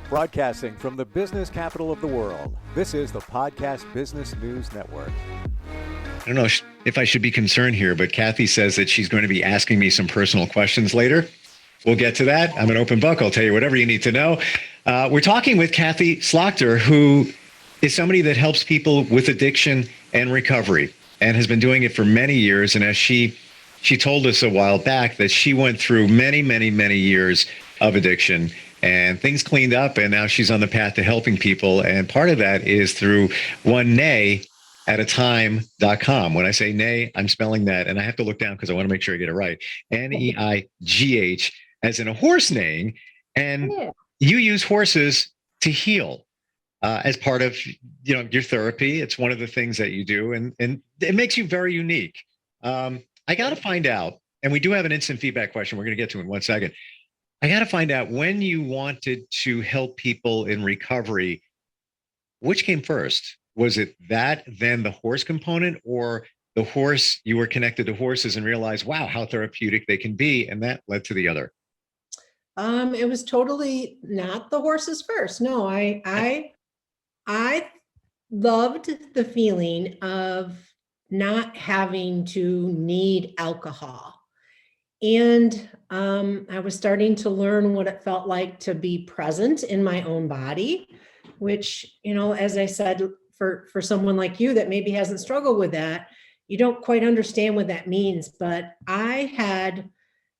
Broadcasting from the business capital of the world, this is the Podcast Business News Network. I don't know if I should be concerned here, but Kathy says that she's going to be asking me some personal questions later. We'll get to that. I'm an open book. I'll tell you whatever you need to know. We're talking with Kathy Slagter, who is somebody that helps people with addiction and recovery and has been doing it for many years. And as she told us a while back that she went through many, many, many years of addiction and things cleaned up. And now she's on the path to helping people. And part of that is through one Neigh at a time.com. When I say Neigh, I'm spelling that, and I have to look down because I want to make sure I get it right. Neigh, as in a horse neighing. And you use horses to heal as part of your therapy. It's one of the things that you do, and it makes you very unique. I got to find out, and we do have an instant feedback question we're going to get to in 1 second. I got to find out when you wanted to help people in recovery, which came first? Was it that, then the horse component, or the horse, you were connected to horses and realized, wow, how therapeutic they can be, and that led to the other? It was totally not the horses first. No, I loved the feeling of not having to need alcohol. And I was starting to learn what it felt like to be present in my own body, which, as I said, for someone like you that maybe hasn't struggled with that, you don't quite understand what that means. But I had,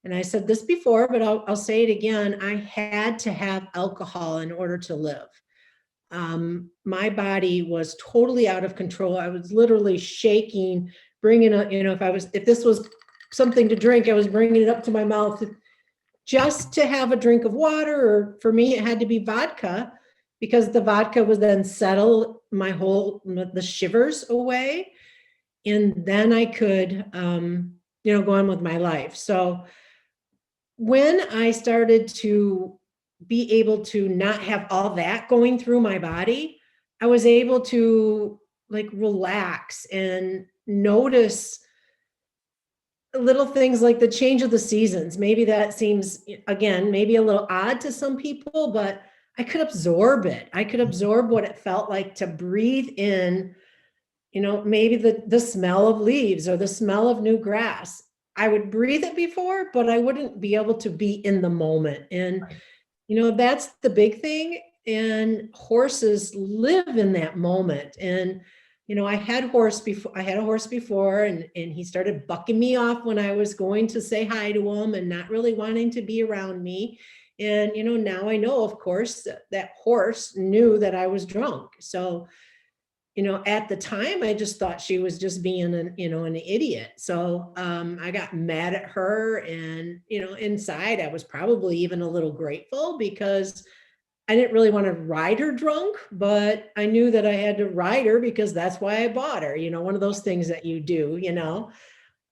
and I said this before, but I'll say it again, I had to have alcohol in order to live. My body was totally out of control. I was literally shaking, bringing a, if this was something to drink, I was bringing it up to my mouth just to have a drink of water, or for me, it had to be vodka, because the vodka would then settle the shivers away. And then I could, go on with my life. So when I started to be able to not have all that going through my body, I was able to relax and notice little things like the change of the seasons. Maybe that seems, again, maybe a little odd to some people, but I could absorb it. I could absorb what it felt like to breathe in, maybe the smell of leaves or the smell of new grass. I would breathe it before, but I wouldn't be able to be in the moment. And, that's the big thing. And horses live in that moment. And, I had a horse before, and he started bucking me off when I was going to say hi to him and not really wanting to be around me. And, now I know, of course, that horse knew that I was drunk. So, at the time, I just thought she was just being an idiot. So I got mad at her, and, inside I was probably even a little grateful, because I didn't really want to ride her drunk, but I knew that I had to ride her because that's why I bought her, one of those things that you do,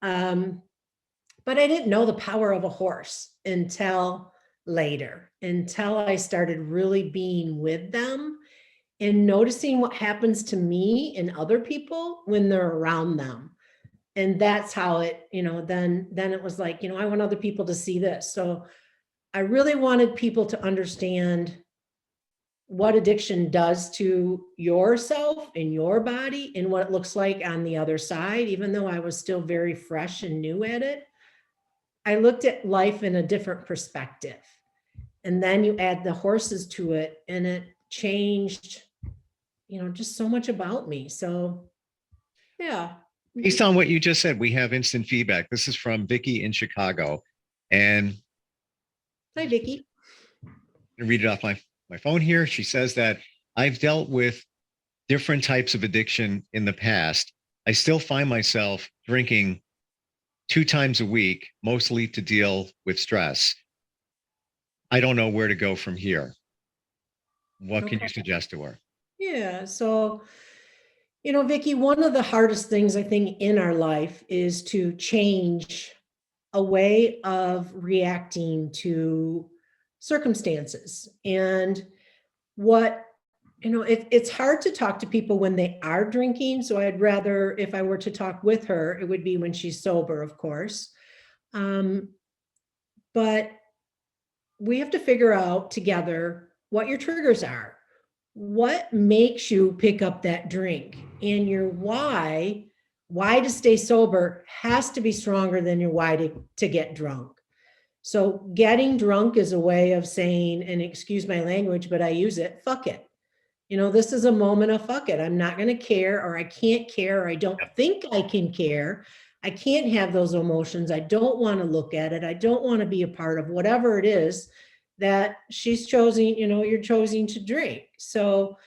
but I didn't know the power of a horse until later, until I started really being with them and noticing what happens to me and other people when they're around them. And that's how it, then it was like, I want other people to see this. So I really wanted people to understand what addiction does to yourself and your body and what it looks like on the other side. Even though I was still very fresh and new at it, I looked at life in a different perspective. And then you add the horses to it, and it changed, just so much about me. So, yeah. Based on what you just said, we have instant feedback. This is from Vicky in Chicago. And Hi, Vicky. I read it off my phone here. She says that I've dealt with different types of addiction in the past. I still find myself drinking 2 times a week, mostly to deal with stress. I don't know where to go from here. What can you suggest to her? Yeah. So, Vicky, one of the hardest things I think in our life is to change a way of reacting to circumstances. And it's hard to talk to people when they are drinking. So I'd rather, if I were to talk with her, it would be when she's sober, of course. But we have to figure out together what your triggers are. What makes you pick up that drink? And your why to stay sober has to be stronger than your why to get drunk. So getting drunk is a way of saying, and excuse my language, but I use it, fuck it. This is a moment of fuck it. I'm not going to care, or I can't care, or I don't think I can care. I can't have those emotions. I don't want to look at it. I don't want to be a part of whatever it is that she's choosing, you're choosing to drink. So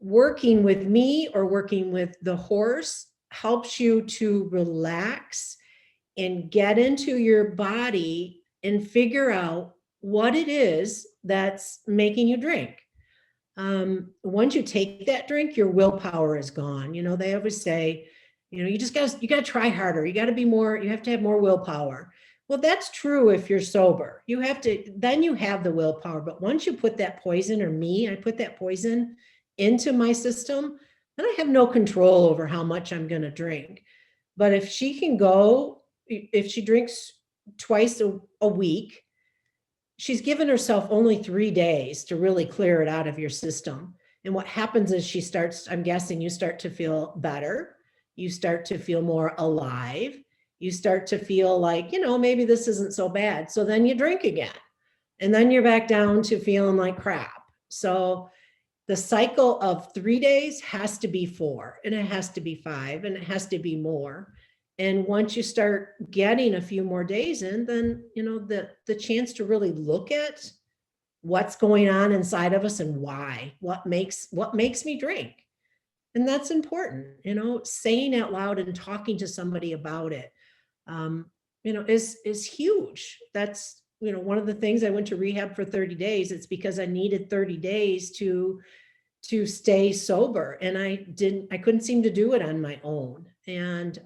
working with me or working with the horse helps you to relax and get into your body and figure out what it is that's making you drink. Once you take that drink, your willpower is gone. They always say, you gotta try harder. You have to have more willpower. Well, that's true if you're sober. Then you have the willpower. But once you put that poison, I put that poison into my system, then I have no control over how much I'm going to drink. But if she drinks twice a week, she's given herself only 3 days to really clear it out of your system. And what happens is I'm guessing you start to feel better. You start to feel more alive. You start to feel like, maybe this isn't so bad. So then you drink again. And then you're back down to feeling like crap. So the cycle of 3 days has to be 4, and it has to be 5, and it has to be more. And once you start getting a few more days in, then, the chance to really look at what's going on inside of us and why, what makes me drink. And that's important, saying out loud and talking to somebody about it, is huge. That's, one of the things. I went to rehab for 30 days. It's because I needed 30 days to stay sober. And I couldn't seem to do it on my own. And,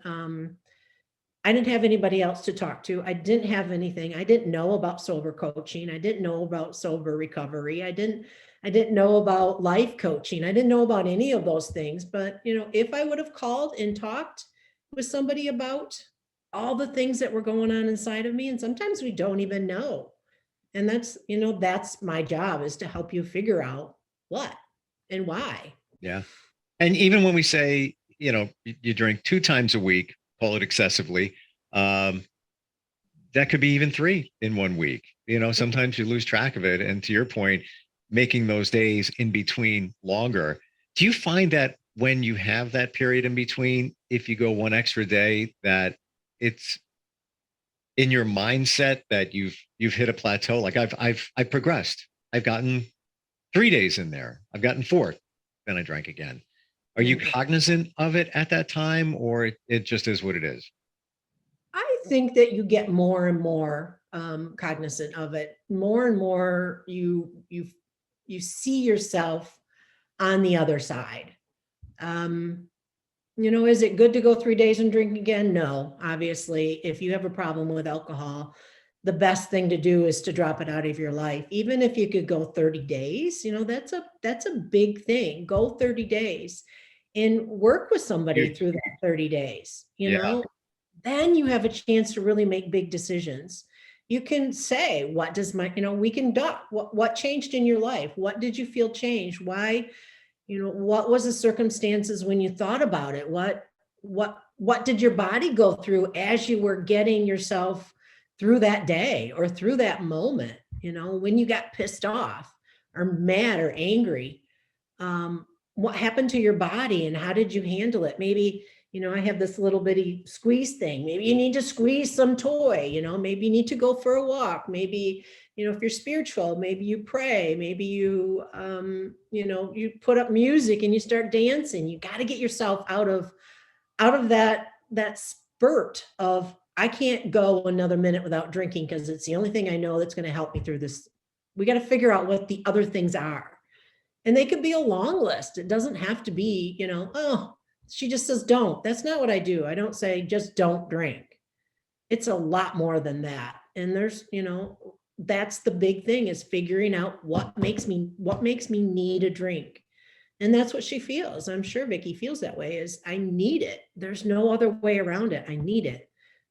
I didn't have anybody else to talk to. I didn't have anything. I didn't know about sober coaching. I didn't know about sober recovery. I didn't know about life coaching. I didn't know about any of those things. But, if I would have called and talked with somebody about all the things that were going on inside of me, and sometimes we don't even know. And that's my job, is to help you figure out what and why. Yeah. And even when we say, you drink 2 times a week, call it excessively, that could be even 3 in 1 week. Sometimes you lose track of it. And to your point, making those days in between longer. Do you find that when you have that period in between, if you go 1 extra day, that it's in your mindset that you've hit a plateau? Like I've progressed. I've gotten 3 days in there. I've gotten 4th. Then I drank again. Are you cognizant of it at that time, or it just is what it is? I think that you get more and more cognizant of it. More and more you see yourself on the other side. Is it good to go 3 days and drink again? No, obviously. If you have a problem with alcohol, the best thing to do is to drop it out of your life. Even if you could go 30 days, that's a big thing. Go 30 days and work with somebody through that 30 days, then you have a chance to really make big decisions. You can say, what does we can doc, what changed in your life? What did you feel changed? Why, what was the circumstances when you thought about it? What did your body go through as you were getting yourself through that day or through that moment? When you got pissed off or mad or angry, what happened to your body and how did you handle it? Maybe, I have this little bitty squeeze thing. Maybe you need to squeeze some toy, maybe you need to go for a walk. Maybe, if you're spiritual, maybe you pray, maybe you, you put up music and you start dancing. You got to get yourself out of that spurt of, I can't go another minute without drinking because it's the only thing I know that's going to help me through this. We got to figure out what the other things are. And they could be a long list. It doesn't have to be, oh, she just says don't. That's not what I do. I don't say just don't drink. It's a lot more than that. And there's, that's the big thing, is figuring out what makes me need a drink. And that's what she feels. I'm sure Vicki feels that way, is I need it. There's no other way around it. I need it.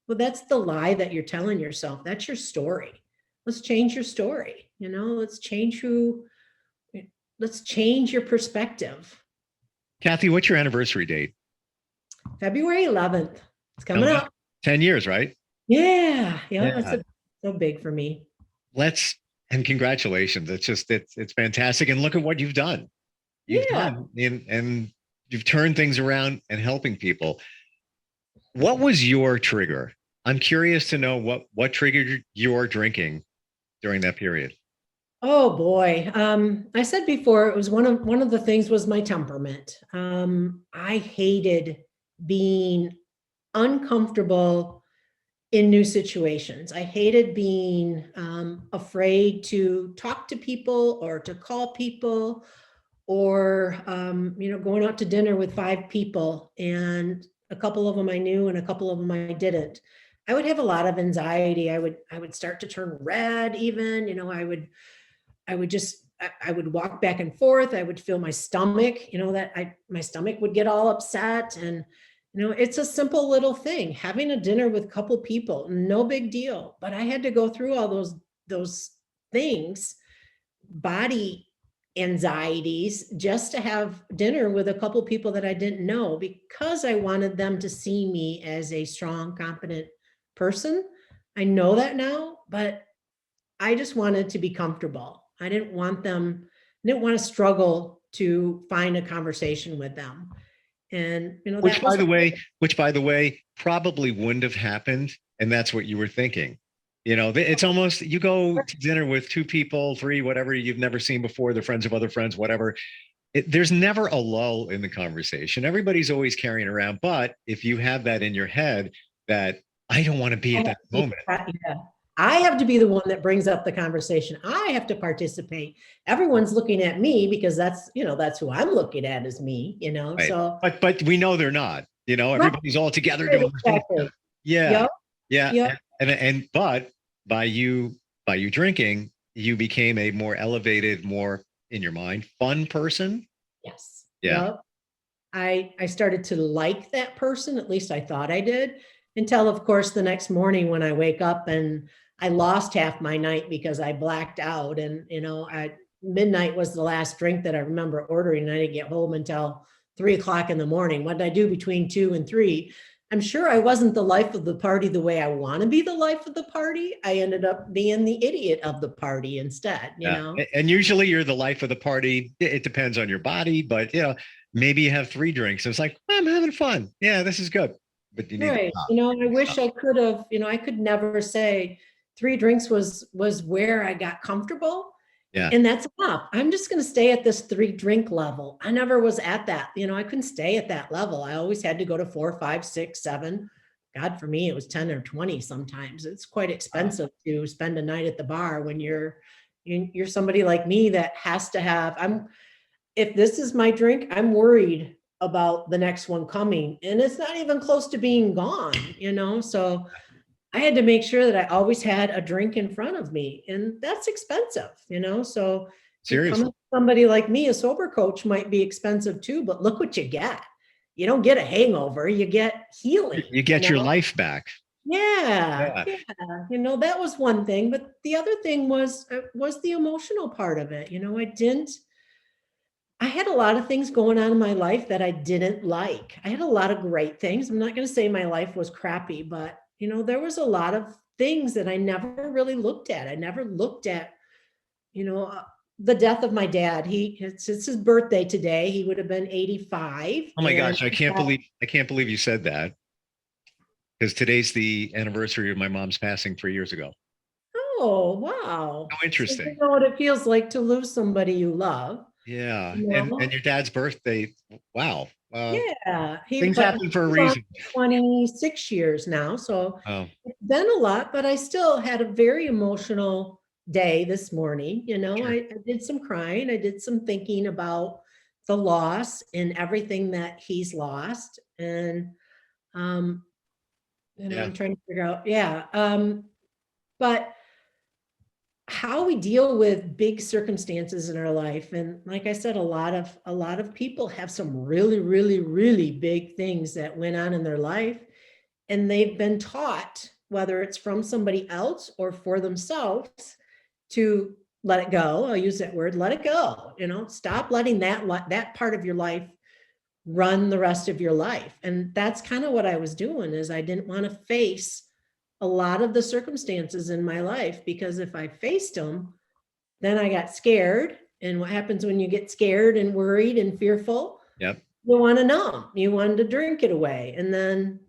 Well, that's the lie that you're telling yourself. That's your story. Let's change your story. Let's change let's change your perspective. Kathy, what's your anniversary date? February 11th. It's coming Coming up. up. 10 years, right? Yeah. Yeah. That's so big for me. And congratulations. It's fantastic. And look at what you've done. Yeah. And you've turned things around and helping people. What was your trigger? I'm curious to know what triggered your drinking during that period. Oh boy. I said before, it was one of the things was my temperament. I hated being uncomfortable in new situations. I hated being afraid to talk to people or to call people, or going out to dinner with 5 people, and a couple of them I knew and a couple of them I didn't. I would have a lot of anxiety. I would start to turn red even. I would walk back and forth. I would feel my stomach, my stomach would get all upset. And, it's a simple little thing, having a dinner with a couple people, no big deal. But I had to go through all those things, body anxieties, just to have dinner with a couple people that I didn't know, because I wanted them to see me as a strong, competent person. I know that now, but I just wanted to be comfortable. I didn't want to struggle to find a conversation with them. And, Which, that was, by the way, probably wouldn't have happened. And that's what you were thinking. It's almost, you go to dinner with 2 people, 3, whatever, you've never seen before. They're friends of other friends, whatever. There's never a lull in the conversation. Everybody's always carrying around. But if you have that in your head, that I don't want to be at that moment. Yeah. I have to be the one that brings up the conversation. I have to participate. Everyone's looking at me because that's who I'm looking at, is me, Right. so. But we know they're not, everybody's all together doing Exactly. Yeah. Yep. Yeah. Yep. But by you drinking, you became a more elevated, more in your mind, fun person. Yes. Yeah. Yep. I started to like that person, at least I thought I did, until of course the next morning when I wake up and I lost half my night because I blacked out. And, at midnight was the last drink that I remember ordering. And I didn't get home until 3 o'clock in the morning. What did I do between 2 and 3? I'm sure I wasn't the life of the party the way I want to be the life of the party. I ended up being the idiot of the party instead, And usually you're the life of the party. It depends on your body, but maybe you have 3 drinks. It's like, I'm having fun. Yeah, this is good. But you need right. to stop. I wish I could have, I could never say 3 drinks was where I got comfortable. Yeah. And that's enough. I'm just going to stay at this 3 drink level. I never was at that. I couldn't stay at that level. I always had to go to 4, 5, 6, 7. God, for me, it was 10 or 20 sometimes. It's quite expensive to spend a night at the bar when you're somebody like me that has to have, if this is my drink, I'm worried about the next one coming. And it's not even close to being gone, so I had to make sure that I always had a drink in front of me, and that's expensive, so Seriously. Somebody like me, a sober coach, might be expensive too, but look what you get. You don't get a hangover, you get healing. You get your life back. Yeah. That was one thing, but the other thing was the emotional part of it. I had a lot of things going on in my life that I didn't like. I had a lot of great things. I'm not going to say my life was crappy, but there was a lot of things that I never really looked at. I never looked at, the death of my dad. It's his birthday today. He would have been 85. Oh my gosh, I can't believe you said that. Because today's the anniversary of my mom's passing 3 years ago. Oh, wow. How interesting. So you know what it feels like to lose somebody you love. Yeah. And your dad's birthday. Wow. Yeah. Things happen for a reason. 26 years now. So Oh. it's been a lot, but I still had a very emotional day this morning. Sure. I did some crying. I did some thinking about the loss and everything that he's lost. And, Yeah. I'm trying to figure out, but how we deal with big circumstances in our life. And like I said, a lot of people have some really, really, really big things that went on in their life, and they've been taught, whether it's from somebody else or for themselves, to let it go. I'll use that word, let it go, stop letting that part of your life run the rest of your life. And that's kind of what I was doing, is I didn't want to face a lot of the circumstances in my life, because if I faced them, then I got scared. And what happens when you get scared and worried and fearful? Yep. You want to numb. You wanted to drink it away. And then,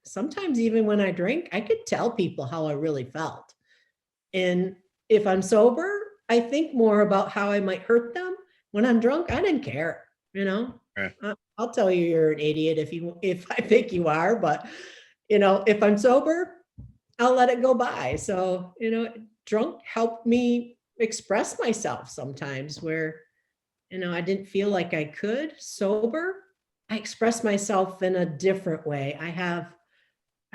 sometimes even when I drink, I could tell people how I really felt. And if I'm sober, I think more about how I might hurt them. When I'm drunk, I didn't care, Right. I'll tell you you're an idiot if I think you are, but if I'm sober, I'll let it go by. So, drunk helped me express myself sometimes where, I didn't feel like I could. Sober, I express myself in a different way. I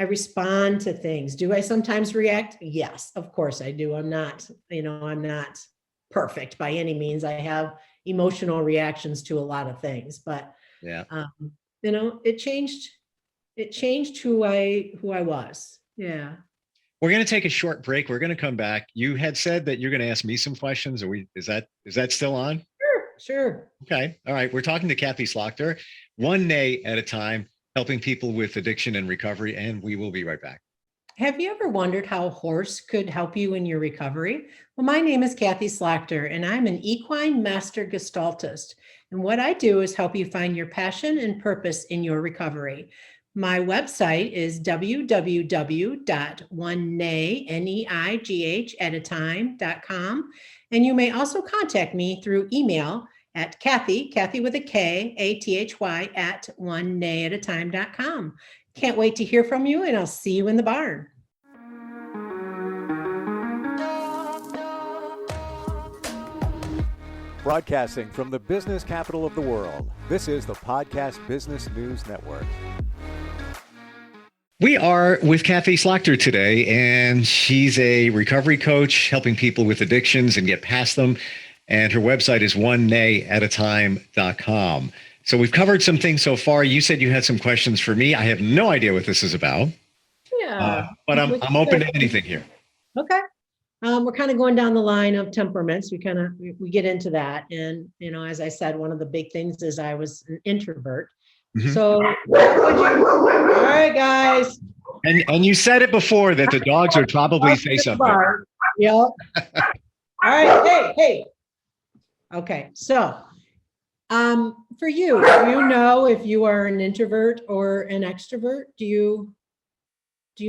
respond to things. Do I sometimes react? Yes, of course I do. I'm not perfect by any means. I have emotional reactions to a lot of things, but Yeah. it changed who I was. Yeah. We're going to take a short break. We're going to come back. You had said that you're going to ask me some questions. Is that still on? Sure. Okay. All right. We're talking to Kathy Slagter, one Neigh at a time, helping people with addiction and recovery. And we will be right back. Have you ever wondered how a horse could help you in your recovery? Well, my name is Kathy Slagter, and I'm an equine master gestaltist. And what I do is help you find your passion and purpose in your recovery. My website is www.oneneigh@a-time.com. And you may also contact me through email at Kathy with a K, ATHY @oneneigh@a-time.com. Can't wait to hear from you, and I'll see you in the barn. Broadcasting from the business capital of the world, this is the Podcast Business News Network. We are with Kathy Slagter today, and she's a recovery coach helping people with addictions and get past them. And her website is oneneigh@a-time.com. So we've covered some things so far. You said you had some questions for me. I have no idea what this is about. Yeah. But I'm open to anything here. Okay. We're kind of going down the line of temperaments. We get into that. And, as I said, one of the big things is I was an introvert. Mhm. So all right, guys. And you said it before that the dogs would probably say something. Yep. All right. Hey. Okay. So, for you, do you know if you are an introvert or an extrovert? Do you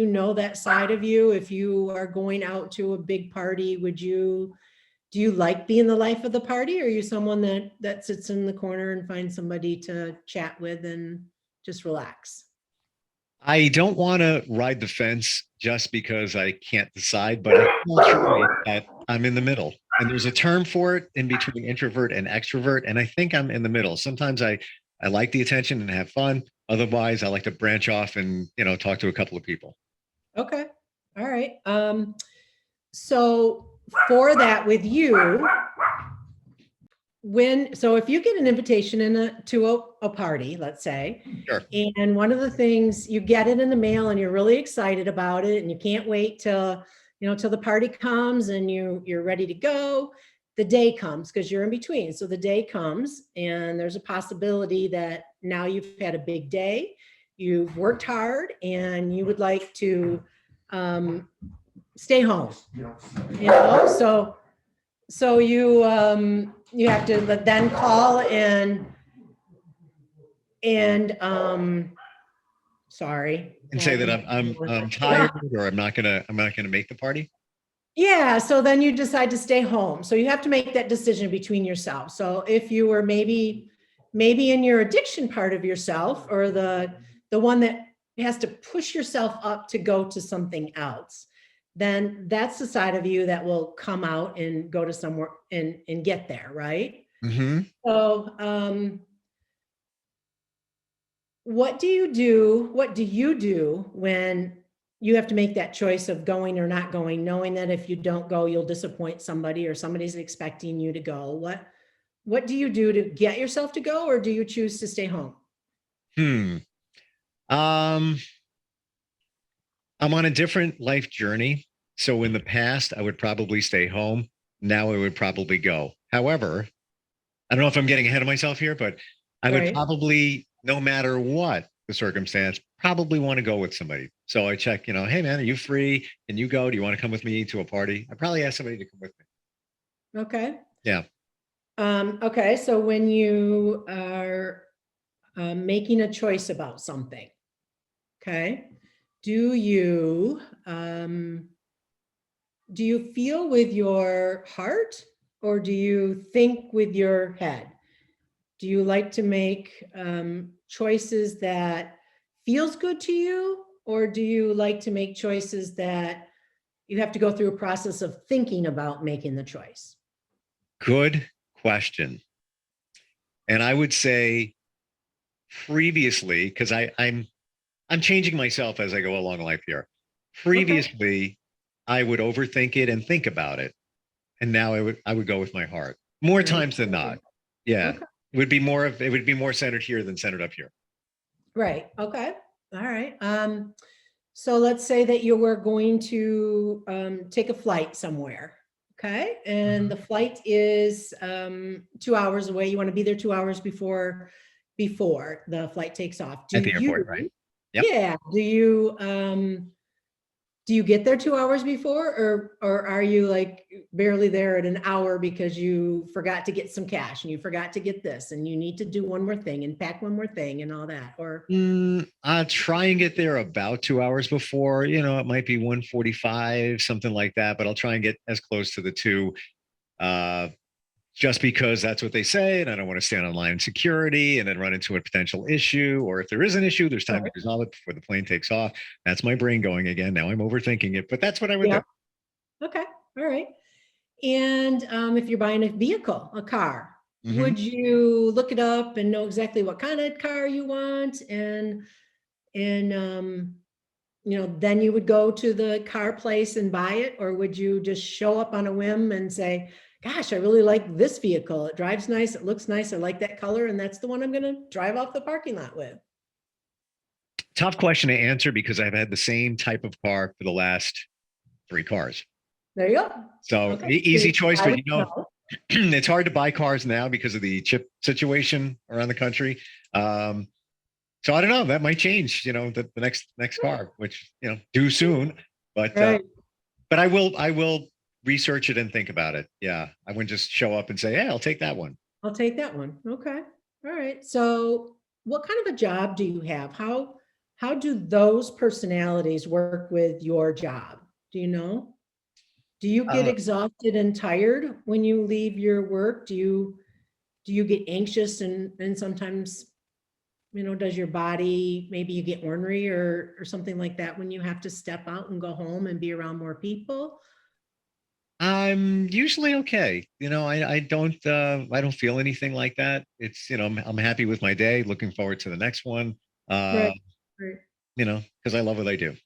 know that side of you? If you are going out to a big party, do you like being the life of the party? Or are you someone that sits in the corner and finds somebody to chat with and just relax? I don't want to ride the fence just because I can't decide, but I feel truly that I'm in the middle. And there's a term for it in between introvert and extrovert. And I think I'm in the middle. Sometimes I like the attention and have fun. Otherwise, I like to branch off and, talk to a couple of people. Okay. All right. So for that with you, if you get an invitation to a party, let's say, Sure. and one of the things, you get it in the mail and you're really excited about it and you can't wait till the party comes and you're ready to go. The day comes because you're in between. So the day comes and there's a possibility that now you've had a big day, you've worked hard, and you would like to stay home. So you have to then call sorry. And say that I'm tired or I'm not gonna make the party. Yeah. So then you decide to stay home. So you have to make that decision between yourself. So if you were maybe in your addiction part of yourself, or the one that has to push yourself up to go to something else, then that's the side of you that will come out and go to somewhere and get there. Right. Mm-hmm. So, what do you do when you have to make that choice of going or not going, knowing that if you don't go, you'll disappoint somebody or somebody's expecting you to go? What do you do to get yourself to go, or do you choose to stay home? I'm on a different life journey. So in the past, I would probably stay home. now I would probably go. However, I don't know if I'm getting ahead of myself here, but I would Right. probably, no matter what the circumstance, probably want to go with somebody. So I check, hey man, are you free? Can you go? Do you want to come with me to a party? I probably ask somebody to come with me. Okay. Yeah. Okay. So when you are making a choice about something, okay, do you feel with your heart or do you think with your head? Do you like to make choices that feels good to you, or do you like to make choices that you have to go through a process of thinking about making the choice? Good question. And I would say previously, because I'm changing myself as I go along life here. Okay. Previously, I would overthink it and think about it. And now I would go with my heart more Right. times than not. Yeah. Okay. It would be more centered here than centered up here. Right. Okay. All right. So let's say that you were going to take a flight somewhere. Okay. And the flight is 2 hours away. You want to be there 2 hours before the flight takes off. At the airport, right? Yep. Yeah. Do you get there 2 hours before, or are you like barely there at an hour because you forgot to get some cash and you forgot to get this and you need to do one more thing and pack one more thing and all that? Or I'll try and get there about 2 hours before. It might be 1:45, something like that, but I'll try and get as close to the two. Just because that's what they say, and I don't want to stand on line security and then run into a potential issue. Or if there is an issue, there's time to resolve it before the plane takes off. That's my brain going again. Now I'm overthinking it, but that's what I would do. Okay. All right. And if you're buying a vehicle, a car, would you look it up and know exactly what kind of car you want? And then you would go to the car place and buy it, or would you just show up on a whim and say, gosh, I really like this vehicle. It drives nice. It looks nice. I like that color. And that's the one I'm going to drive off the parking lot with. Tough question to answer because I've had the same type of car for the last 3 cars. There you go. So Okay. easy choice, but it's hard to buy cars now because of the chip situation around the country. So I don't know, that might change, the next car, which, due soon, but, Right. but I will research it and think about it. Yeah. I wouldn't just show up and say, hey, I'll take that one. I'll take that one. Okay. All right. So what kind of a job do you have? How do those personalities work with your job? Do you know? Do you get exhausted and tired when you leave your work? Do you get anxious and sometimes, does your body, maybe you get ornery or something like that when you have to step out and go home and be around more people? I'm usually okay. I don't feel anything like that. It's, I'm happy with my day, looking forward to the next one. Right. Right. Because I love what I do.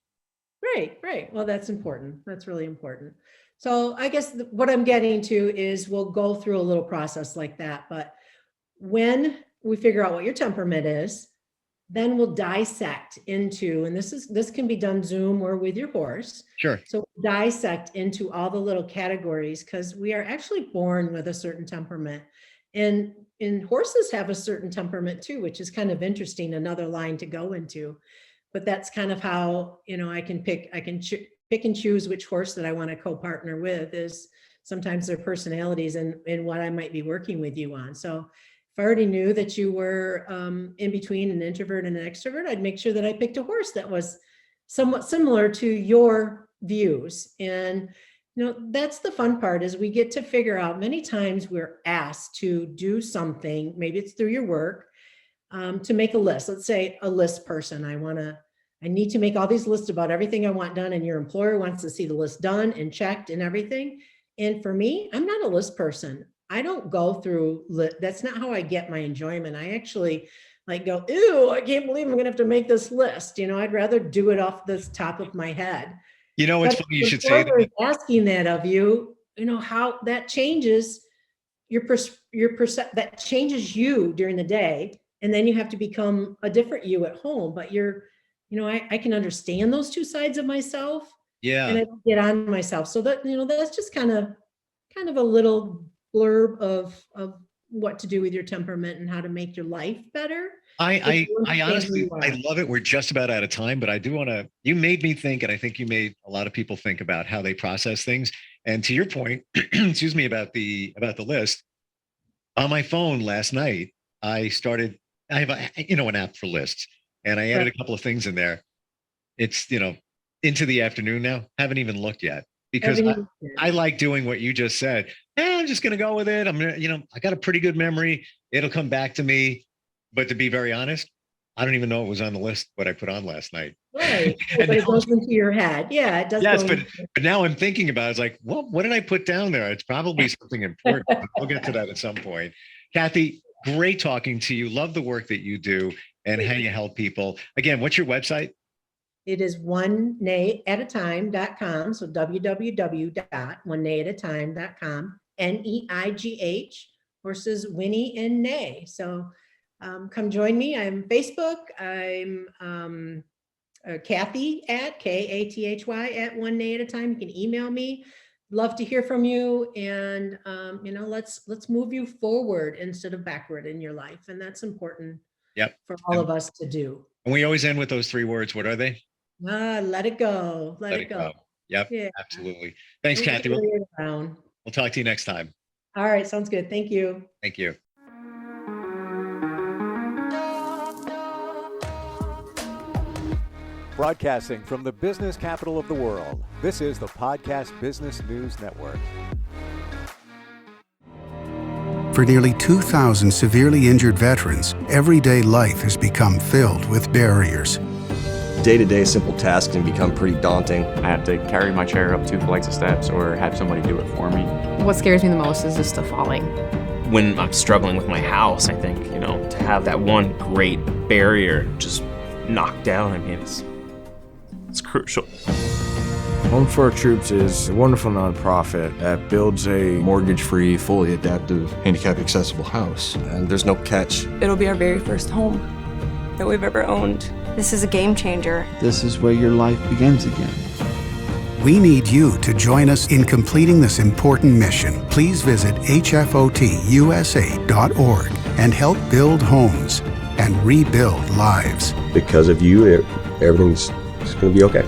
Right. Well, that's important. That's really important. So I guess what I'm getting to is we'll go through a little process like that. But when we figure out what your temperament is, then we'll dissect into, and this can be done Zoom or with your horse. Sure. So dissect into all the little categories because we are actually born with a certain temperament. And horses have a certain temperament too, which is kind of interesting, another line to go into. But that's kind of how, I can pick and choose which horse that I want to co-partner with is sometimes their personalities and what I might be working with you on. So if I already knew that you were in between an introvert and an extrovert, I'd make sure that I picked a horse that was somewhat similar to your views. And, that's the fun part is we get to figure out many times we're asked to do something, maybe it's through your work, to make a list. Let's say a list person. I need to make all these lists about everything I want done. And your employer wants to see the list done and checked and everything. And for me, I'm not a list person. I don't go through, that's not how I get my enjoyment. I actually go, ew, I can't believe I'm going to have to make this list. I'd rather do it off the top of my head. It's funny you should say that. Asking that of you, how that changes that changes you during the day. And then you have to become a different you at home, but I can understand those two sides of myself. Yeah. And I get on myself. So that, that's just kind of kind of a little blurb of what to do with your temperament and how to make your life better. I Understand honestly, who you I are. love it. We're just about out of time, but I do want to, you made me think, and I think you made a lot of people think about how they process things. And to your point, excuse me, about the list, on my phone last night, I have an app for lists, and I added Right. a couple of things in there. It's, into the afternoon now. Haven't even looked yet because Everything. I like doing what you just said. I'm just going to go with it. I'm going to, I got a pretty good memory. It'll come back to me. But to be very honest, I don't even know it was on the list what I put on last night. Right. And But it now, goes into your head. Yeah, it does. yes, go but into- but now I'm thinking about it. It's like, well, what did I put down there? It's probably something important. But we'll get to that at some point. Kathy, great talking to you. Love the work that you do and how you help people. Again, what's your website? It is oneneighataTime.com. So www.oneneighataTime.com. Neigh, horses Winnie and Neigh. So come join me. I'm Facebook. I'm Kathy at Kathy at One Neigh at a Time. You can email me. Love to hear from you, and let's move you forward instead of backward in your life, and that's important. Yep. For all of us to do. And we always end with those 3 words. What are they? Let it go. Let it go. Yep, Yeah. absolutely. Thanks, Don't Kathy. carry it around. We'll talk to you next time. All right, sounds good. Thank you. Thank you. Broadcasting from the business capital of the world, this is the Podcast Business News Network. For nearly 2,000 severely injured veterans, everyday life has become filled with barriers. Day-to-day simple tasks can become pretty daunting. I have to carry my chair up 2 flights of steps or have somebody do it for me. What scares me the most is just the falling. When I'm struggling with my house, I think, to have that one great barrier just knocked down, it's crucial. Home for Our Troops is a wonderful nonprofit that builds a Mortgage-free, fully adaptive, handicap-accessible house. And there's no catch. It'll be our very first home that we've ever owned. This is a game changer. This is where your life begins again. We need you to join us in completing this important mission. Please visit hfotusa.org and help build homes and rebuild lives. Because of you, everything's going to be okay.